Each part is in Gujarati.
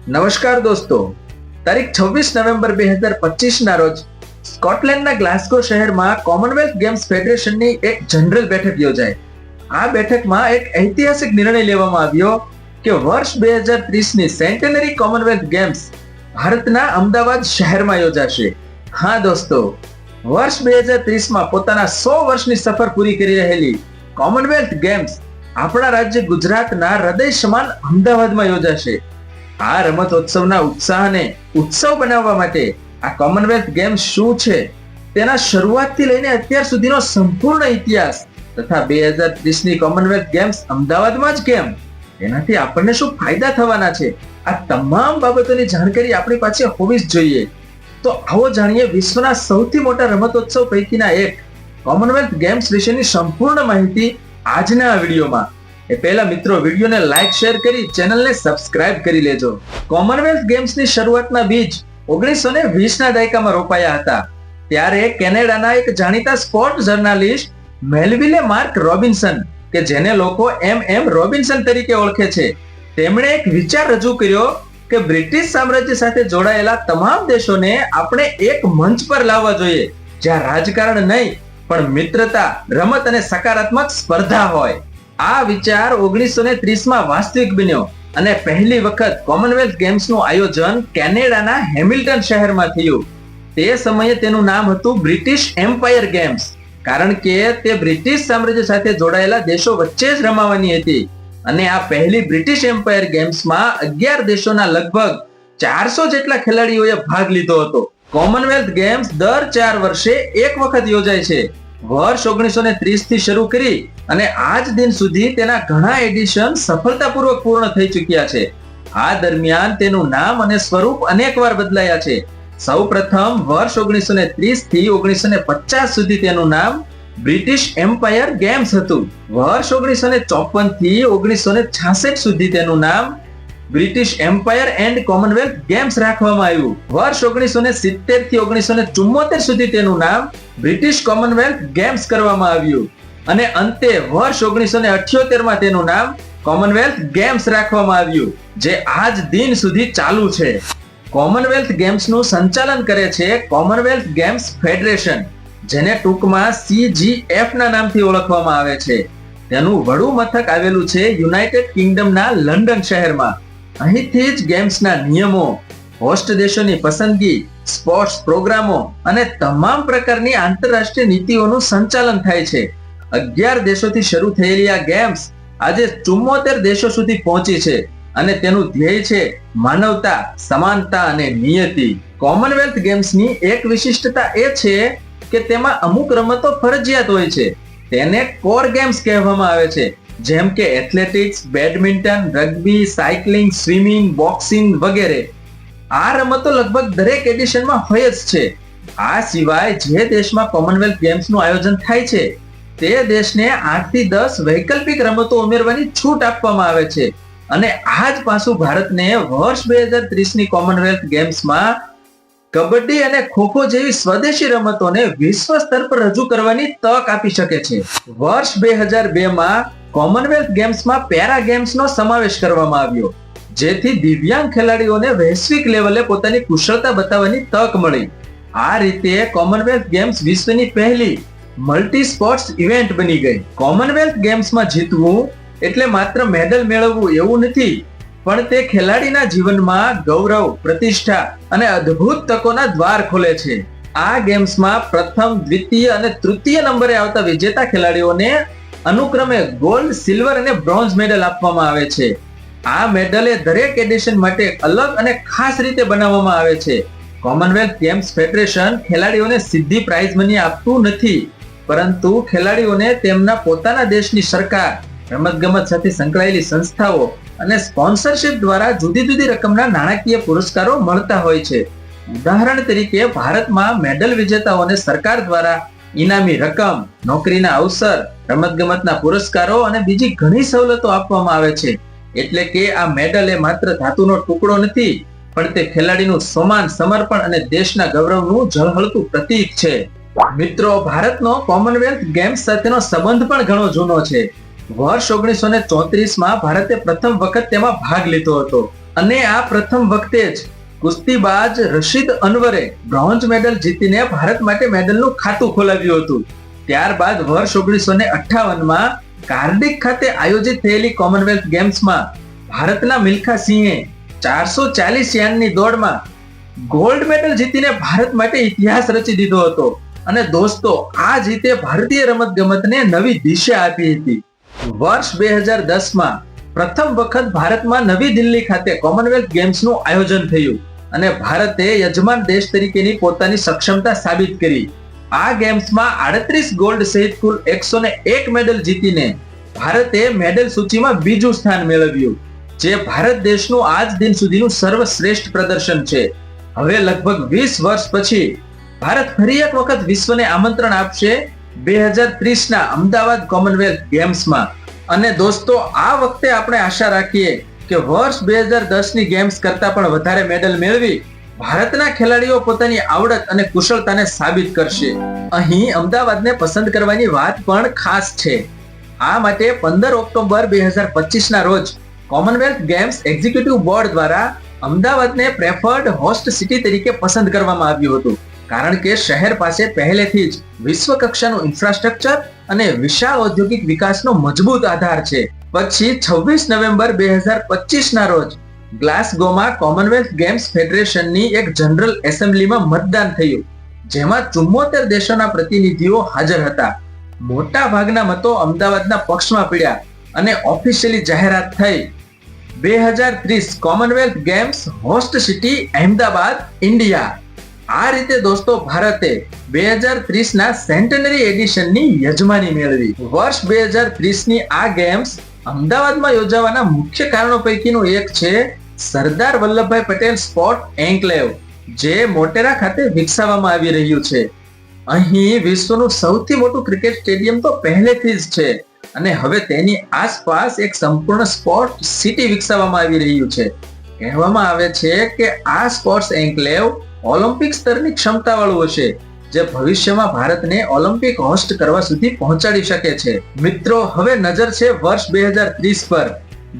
નમસ્કાર દોસ્તો, તારીખ 26 નવેમ્બર 2025 ના રોજ સ્કોટલેન્ડના ગ્લાસગો શહેરમાં કોમનવેલ્થ ગેમ્સ ફેડરેશનની એક જનરલ બેઠક યોજાઈ. આ બેઠકમાં એક ઐતિહાસિક નિર્ણય લેવામાં આવ્યો કે વર્ષ 2030ની સેન્ટેનરી કોમનવેલ્થ ગેમ્સ ભારતના અમદાવાદ શહેરમાં યોજાશે. હા દોસ્તો, વર્ષ 2030માં પોતાના 100 વર્ષની સફર પૂરી કરી રહેલી કોમનવેલ્થ ગેમ્સ આપણા રાજ્ય ગુજરાતના હૃદય સમાન અમદાવાદમાં યોજાશે. આ રમતોત્સવના ઉત્સાહને ઉત્સવ બનાવવા માટે આ કોમનવેલ્થ ગેમ્સ શું છે, તેના શરૂઆતથી લઈને અત્યાર સુધીનો સંપૂર્ણ ઇતિહાસ તથા 2030ની કોમનવેલ્થ ગેમ્સ અમદાવાદમાં જ કેમ, તેનાથી આપણને શું ફાયદા થવાના છે, આ તમામ બાબતોની જાણકારી આપણી પાસે હોવી જ જોઈએ. તો આવો જાણીએ વિશ્વના સૌથી મોટા રમતોત્સવ પૈકીના એક કોમનવેલ્થ ગેમ્સ વિશેની સંપૂર્ણ માહિતી આજના આ વિડીયોમાં. એ પહેલા મિત્રો, વિડીયોને લાઈક શેર કરી ચેનલને સબસ્ક્રાઇબ કરી લેજો. કોમનવેલ્થ ગેમ્સની શરૂઆતના બીજ 1920ના દાયકામાં રોપાયા હતા. ત્યારે કેનેડાના એક જાણીતા સ્પોર્ટ જર્નાલિસ્ટ મેલવિલે માર્ક રોબિન્સન, કે જેને લોકો એમ રોબિન્સન તરીકે ઓળખે છે, તેમણે એક વિચાર રજૂ કર્યો કે બ્રિટિશ સામ્રાજ્ય સાથે જોડાયેલા તમામ દેશોને આપણે એક મંચ પર લાવવા જોઈએ, જ્યાં રાજકારણ નહીં પણ મિત્રતા, રમત અને સકારાત્મક સ્પર્ધા હોય. આ વિચાર 1930માં વાસ્તવિક બન્યો અને પહેલી વખત કોમનવેલ્થ ગેમ્સનું આયોજન કેનેડાના હેમિલ્ટન શહેરમાં થયું. તે સમયે તેનું નામ હતું બ્રિટિશ એમ્પાયર ગેમ્સ, કારણ કે તે બ્રિટિશ સામ્રાજ્ય સાથે જોડાયેલા દેશો વચ્ચે જ રમાવાની હતી. અને આ પહેલી બ્રિટિશ એમ્પાયર ગેમ્સમાં 11 દેશોના લગભગ 400 જેટલા ખેલાડીઓએ ભાગ લીધો હતો. કોમનવેલ્થ ગેમ્સ દર 4 વર્ષે એક વખત યોજાય છે. વર્ષ 1930 થી શરૂ કરી અને આજ દિન સુધી તેના ઘણા એડિશન સફળતાપૂર્વક પૂર્ણ થઈ ચૂક્યા છે. આ દરમિયાન તેનું નામ અને સ્વરૂપ અનેકવાર બદલાયા છે. સૌપ્રથમ વર્ષ 1930 થી 1950 સુધી તેનું નામ બ્રિટિશ એમ્પાયર ગેમ્સ હતું. વર્ષ 1954 થી 1966 સુધી તેનું નામ British Empire and Commonwealth Games રાખવામાં આવ્યું. વર્ષ 1970 થી 1974 સુધી તેનું નામ બ્રિટિશ કોમનવેલ્થ ગેમ્સ કરવામાં આવ્યું અને અંતે વર્ષ 1978માં તેનું નામ કોમનવેલ્થ ગેમ્સ રાખવામાં આવ્યું, જે આજ દિન સુધી ચાલુ છે. કોમનવેલ્થ ગેમ્સનું સંચાલન કરે છે કોમનવેલ્થ ગેમ્સ ફેડરેશન, જેને ટૂંકમાં CGF ના નામથી ઓળખવામાં આવે છે. તેનું વડું મથક આવેલું છે યુનાઇટેડ કિંગડમના લંડન શહેરમાં. અહીંથી જ ગેમ્સના નિયમો, હોસ્ટ દેશોની પસંદગી, સ્પોર્ટ્સ પ્રોગ્રામો અને તમામ પ્રકારની આંતરરાષ્ટ્રીય નીતિઓનું સંચાલન થાય છે. 11 દેશોથી શરૂ થયેલી આ ગેમ્સ આજે 74 દેશો સુધી પહોંચી છે અને તેનું ધ્યેય છે માનવતા, સમાનતા અને નિયતિ. કોમનવેલ્થ ગેમ્સની એક વિશિષ્ટતા એ છે કે તેમાં અમુક રમતો ફરજિયાત હોય છે. તેને કોર ગેમ્સ કહેવામાં આવે છે, જેમ કે athletics, badminton, rugby, cycling, swimming, boxing વગેરે. આ રમતો લગભગ દરેક એડિશનમાં હોય જ છે. આ સિવાય જે દેશમાં કોમનવેલ્થ ગેમ્સનું આયોજન થાય છે, તે દેશને 8 થી 10 વૈકલ્પિક રમતો ઉમેરવાની છૂટ આપવામાં આવે છે. અને આ જ પાછું ભારતને વર્ષ 2030ની કોમનવેલ્થ ગેમ્સમાં કબડ્ડી અને ખોખો જેવી સ્વદેશી રમતોને વિશ્વ સ્તર પર રજૂ કરવાની તક આપી શકે છે. વર્ષ 2002માં કોમનવેલ્થ ગેમ્સમાં પેરા ગેમ્સનો સમાવેશ કરવામાં આવ્યો, જેથી દિવ્યાંગ ખેલાડીઓને વૈશ્વિક લેવલે પોતાની કુશળતા બતાવવાની તક મળી. આ રીતે કોમનવેલ્થ ગેમ્સ વિશ્વની પહેલી મલ્ટી સ્પોર્ટ્સ ઇવેન્ટ બની ગઈ. કોમનવેલ્થ ગેમ્સમાં જીતવું એટલે માત્ર મેડલ મેળવવું એવું નથી, પણ તે ખેલાડીના જીવનમાં ગૌરવ, પ્રતિષ્ઠા અને અદ્ભુત તકોના દ્વાર ખોલે છે. આ ગેમ્સમાં પ્રથમ, દ્વિતીય અને તૃતીય નંબરે આવતા વિજેતા ખેલાડીઓને અનુક્રમે ગોલ્ડ, સિલ્વર અને બ્રોન્ઝ મેડલ આપવામાં આવે છે. આ મેડલ એ દરેક એડિશન માટે અલગ અને ખાસ રીતે બનાવવામાં આવે છે. કોમનવેલ્થ ગેમ્સ ફેડરેશન ખેલાડીઓને સીધી પ્રાઇઝ મની આપતું નથી, પરંતુ ખેલાડીઓને તેમના પોતાના દેશની સરકાર, રમતગમત સાથે સંકળાયેલી સંસ્થાઓ અને સ્પોન્સરશિપ દ્વારા જુદી જુદી રકમના નાણાકીય પુરસ્કારો મળતા હોય છે. ઉદાહરણ તરીકે ભારતમાં મેડલ વિજેતાઓને સરકાર દ્વારા ઇનામી રકમ, નોકરીના અવસર, રમતગમતના પુરસ્કારો અને બીજી ઘણી સવલતો આપવામાં આવે છે. એટલે કે આ મેડલ એ માત્ર ધાતુનો ટુકડો નથી, પણ તે ખેલાડીનું સન્માન, સમર્પણ અને દેશના ગૌરવનું ઝળહળતું પ્રતીક છે. મિત્રો, ભારતનો કોમનવેલ્થ ગેમ્સ સાથેનો સંબંધ પણ ઘણો જૂનો છે. વર્ષ 1934માં ભારતે પ્રથમ વખત તેમાં ભાગ લીધો હતો અને આ પ્રથમ વખતે જ કુસ્તીબાજ રશીદ અનવરે બ્રોન્ઝ મેડલ જીતીને ભારત માટે મેડલનું ખાતું ખોલાવ્યું હતું. ત્યારબાદ વર્ષ 1958માં કાર્ડિક ખાતે આયોજિત થયેલી કોમનવેલ્થ ગેમ્સમાં ભારતના મિલ્ખા સિંહે 440 યાર્ડની દોડમાં ગોલ્ડ મેડલ જીતીને ભારત માટે ઇતિહાસ રચી દીધો હતો. અને દોસ્તો, આ જીતે ભારતીય રમતગમતને નવી દિશા આપી હતી. વર્ષ 2010માં પ્રથમ વખત ભારતમાં નવી દિલ્હી ખાતે કોમનવેલ્થ ગેમ્સનું આયોજન થયું અને ભારતે યજમાન દેશ તરીકેની પોતાની સક્ષમતા સાબિત કરી. આ ગેમ્સમાં 38 ગોલ્ડ સહિત કુલ 101 મેડલ જીતીને ભારતે મેડલ સૂચિમાં બીજું સ્થાન મેળવ્યું, જે ભારત દેશનું આજ દિન સુધીનું સર્વશ્રેષ્ઠ પ્રદર્શન છે. હવે લગભગ 20 વર્ષ પછી ભારત ફરી એક વખત વિશ્વને આમંત્રણ આપશે 2030ના અમદાવાદ કોમનવેલ્થ ગેમ્સમાં. અને દોસ્તો, આ વખતે આપણે આશા રાખીએ કે વર્ષ 2010ની ગેમ્સ કરતા પણ વધારે મેડલ મેળવી ભારતના ખેલાડીઓ પોતાની આવડત અને કુશળતાને સાબિત કરશે. અહીં અમદાવાદને પસંદ કરવાની વાત પણ ખાસ છે. આ માટે 15 ઓક્ટોબર 2025ના રોજ કોમનવેલ્થ ગેમ્સ એક્ઝિક્યુટિવ બોર્ડ દ્વારા અમદાવાદને પ્રેફર્ડ હોસ્ટ સિટી તરીકે પસંદ કરવામાં આવ્યું હતું, કારણ કે શહેર પાસે પહેલેથી જ વિશ્વ કક્ષાનું ઇન્ફ્રાસ્ટ્રક્ચર અને વિશાળ ઔદ્યોગિક વિકાસનો મજબૂત આધાર છે. પછી 26 નવેમ્બર 2025ના રોજ ગ્લાસગોમાં કોમનવેલ્થ ગેમ્સ ફેડરેશનની એક જનરલ એસેમ્બલીમાં મતદાન થયું, જેમાં 74 દેશોના પ્રતિનિધિઓ હાજર હતા. મોટા ભાગના મતો અમદાવાદના પક્ષમાં પડ્યા અને ઓફિશિયલી જાહેરાત થઈ 2030 Commonwealth games host city Ahmedabad, India. આ રીતે દોસ્તો, ભારતે 2030ના સેન્ટેનરી એડિશનની યજમાની મેળવી. વર્ષ 2030ની આ ગેમ્સ અમદાવાદમાં યોજાવાના મુખ્ય કારણો પૈકીનું એક છે સરદાર વલ્લભભાઈ પટેલ સ્પોર્ટ એન્કલેવ, જે મોટેરા ખાતે વિકસાવવામાં આવી રહ્યું છે. અહીં વિશ્વનું સૌથી મોટું ક્રિકેટ સ્ટેડિયમ તો પહેલેથી જ છે અને હવે તેની આસપાસ એક સંપૂર્ણ સ્પોર્ટ સિટી વિકસાવવામાં આવી રહ્યું છે. કહેવામાં આવે છે કે આ સ્પોર્ટ્સ એન્કલેવ ઓલિમ્પિક સ્તરની ક્ષમતાવાળું હશે, જે ભવિષ્યમાં ભારતને ઓલિમ્પિક હોસ્ટ કરવા સુધી પહોંચાડી શકે છે. મિત્રો, હવે નજર છે વર્ષ 2030 પર,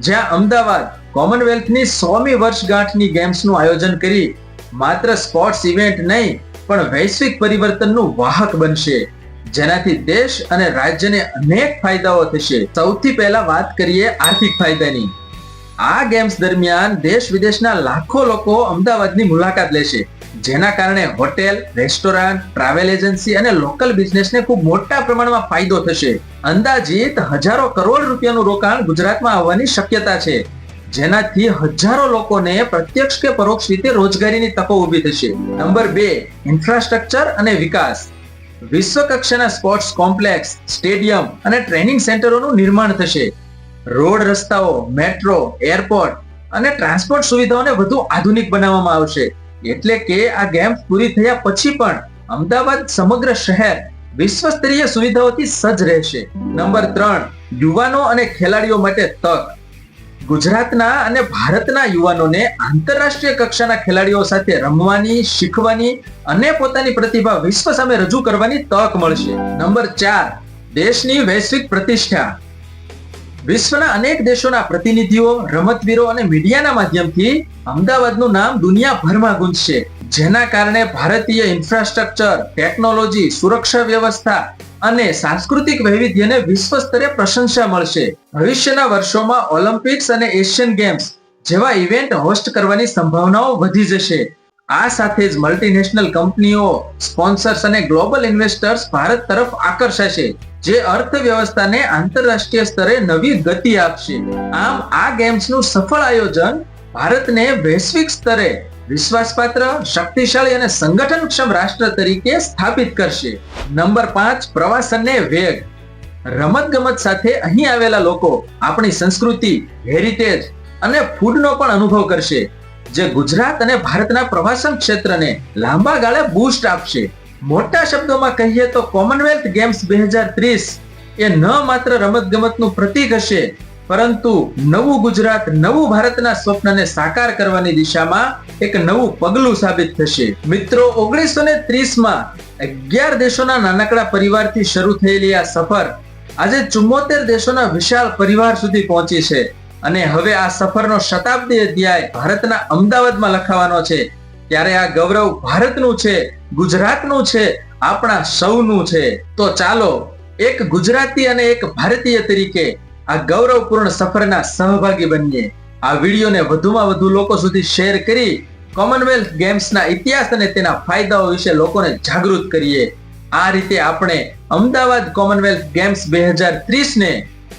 જ્યાં અમદાવાદ કોમનવેલ્થની 100મી વર્ષગાંઠની ગેમ્સનું આયોજન કરી માત્ર સ્પોર્ટ્સ ઇવેન્ટ નહીં પણ વૈશ્વિક પરિવર્તનનું વાહક બનશે, જેનાથી દેશ અને રાજ્યને અનેક ફાયદાઓ થશે. સૌથી પહેલા વાત કરીએ આર્થિક ફાયદાની. આ ગેમ્સ દરમિયાન દેશ વિદેશના લાખો લોકો અમદાવાદની મુલાકાત લેશે, જેના કારણે હોટેલ, રેસ્ટોરન્ટ, ટ્રાવેલ એજન્સી અને લોકલ બિઝનેસને ખૂબ મોટા પ્રમાણમાં ફાયદો થશે. અંદાજિત હજારો કરોડ રૂપિયાનું રોકાણ ગુજરાતમાં આવવાની શક્યતા છે, જેનાથી હજારો લોકોને પ્રત્યક્ષ કે પરોક્ષ રીતે રોજગારીની તકો ઊભી થશે. નંબર 2, ઇન્ફ્રાસ્ટ્રક્ચર અને વિકાસ. વિશ્વ કક્ષાના સ્પોર્ટ્સ કોમ્પ્લેક્સ, સ્ટેડિયમ અને ટ્રેનિંગ સેન્ટરોનું નિર્માણ થશે. રોડ, રસ્તાઓ, મેટ્રો, એરપોર્ટ અને ટ્રાન્સપોર્ટ સુવિધાઓને વધુ આધુનિક બનાવવામાં આવશે, એટલે કે આ ગેમ્સ પૂરી થયા પછી પણ અમદાવાદ સમગ્ર શહેર વિશ્વ સ્તરીય સુવિધાઓથી સજ્જ રહેશે. નંબર 3, યુવાનો અને ખેલાડીઓ માટે તક. ગુજરાતના અને ભારતના યુવાનોને આંતરરાષ્ટ્રીય કક્ષાના ખેલાડીઓ સાથે રમવાની, શીખવાની અને પોતાની પ્રતિભા વિશ્વ સામે રજૂ કરવાની તક મળશે. નંબર 4, દેશની વૈશ્વિક પ્રતિષ્ઠા. વિશ્વના અનેક દેશોના પ્રતિનિધિઓ, રમતવીરો અને મીડિયાના માધ્યમથી અમદાવાદનું નામ દુનિયાભરમાં ગુંજશે, જેના કારણે ભારતીય ઇન્ફ્રાસ્ટ્રક્ચર, ટેકનોલોજી, સુરક્ષા વ્યવસ્થા અને સાંસ્કૃતિક વૈવિધ્યને વિશ્વ સ્તરે પ્રશંસા મળશે. ભવિષ્યના વર્ષોમાં ઓલિમ્પિક્સ અને એશિયન ગેમ્સ જેવા ઇવેન્ટ હોસ્ટ કરવાની સંભાવનાઓ વધી જશે. આ સાથે જ મલ્ટીનેશનલ કંપનીઓ, સ્પોન્સર્સ અને ગ્લોબલ ઇન્વેસ્ટર્સ ભારત તરફ આકર્ષાશે, જે અર્થવ્યવસ્થાને આંતરરાષ્ટ્રીય સ્તરે નવી ગતિ આપશે. આમ આ ગેમ્સનું સફળ આયોજન ભારતને વૈશ્વિક સ્તરે વિશ્વાસપાત્ર, શક્તિશાળી અને સંગઠનક્ષમ રાષ્ટ્ર તરીકે સ્થાપિત કરશે. નંબર 5, પ્રવાસનને વેગ. રમતગમત સાથે અહીં આવેલા લોકો આપણી સંસ્કૃતિ, હેરિટેજ અને ફૂડનો પણ અનુભવ કરશે, જે ગુજરાત અને ભારતના પ્રવાસન ક્ષેત્રને લાંબા ગાળે બૂસ્ટ આપશે. મોટા શબ્દોમાં કહીએ તો કોમનવેલ્થ ગેમ્સ 2030 એ ન માત્ર રમતગમતનું પ્રતીક હશે, પરંતુ નવું ગુજરાત, નવું ભારતના સ્વપ્નને સાકાર કરવાની દિશામાં એક નવું પગલું સાબિત થશે. મિત્રો, 1930માં 11 દેશોના નાનકડા પરિવારથી શરૂ થયેલી આ સફર આજે 74 દેશોના વિશાળ પરિવાર સુધી પહોંચી છે અને હવે આ સફરનો શતાબ્દી અધ્યાય ભારતના અમદાવાદમાં લખાવાનો છે. ત્યારે આ ગૌરવ ભારતનું છે, ગુજરાતનું છે, આપણા સૌનું છે. તો ચાલો એક ગુજરાતી અને એક ભારતીય તરીકે આ ગૌરવપૂર્ણ સફરના સહભાગી બનીએ. આ વિડીયોને વધુમાં વધુ લોકો સુધી શેર કરી કોમનવેલ્થ ગેમ્સના ઇતિહાસ અને તેના ફાયદાઓ વિશે લોકોને જાગૃત કરીએ. આ રીતે આપણે અમદાવાદ કોમનવેલ્થ ગેમ્સ 2030 ને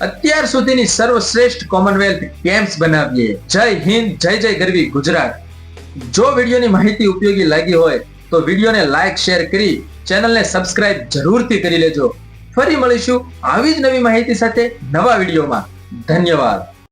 અત્યાર સુધીની સર્વશ્રેષ્ઠ કોમનવેલ્થ ગેમ્સ બનાવીએ. જય હિન્દ, જય જય ગરવી ગુજરાત. જો વિડીયોની માહિતી ઉપયોગી લાગી હોય તો વિડીયોને લાઈક શેર કરી ચેનલને સબસ્ક્રાઇબ જરૂરથી કરી લેજો. ફરી મળીશું આવી જ નવી માહિતી સાથે નવા વિડીયોમાં. ધન્યવાદ.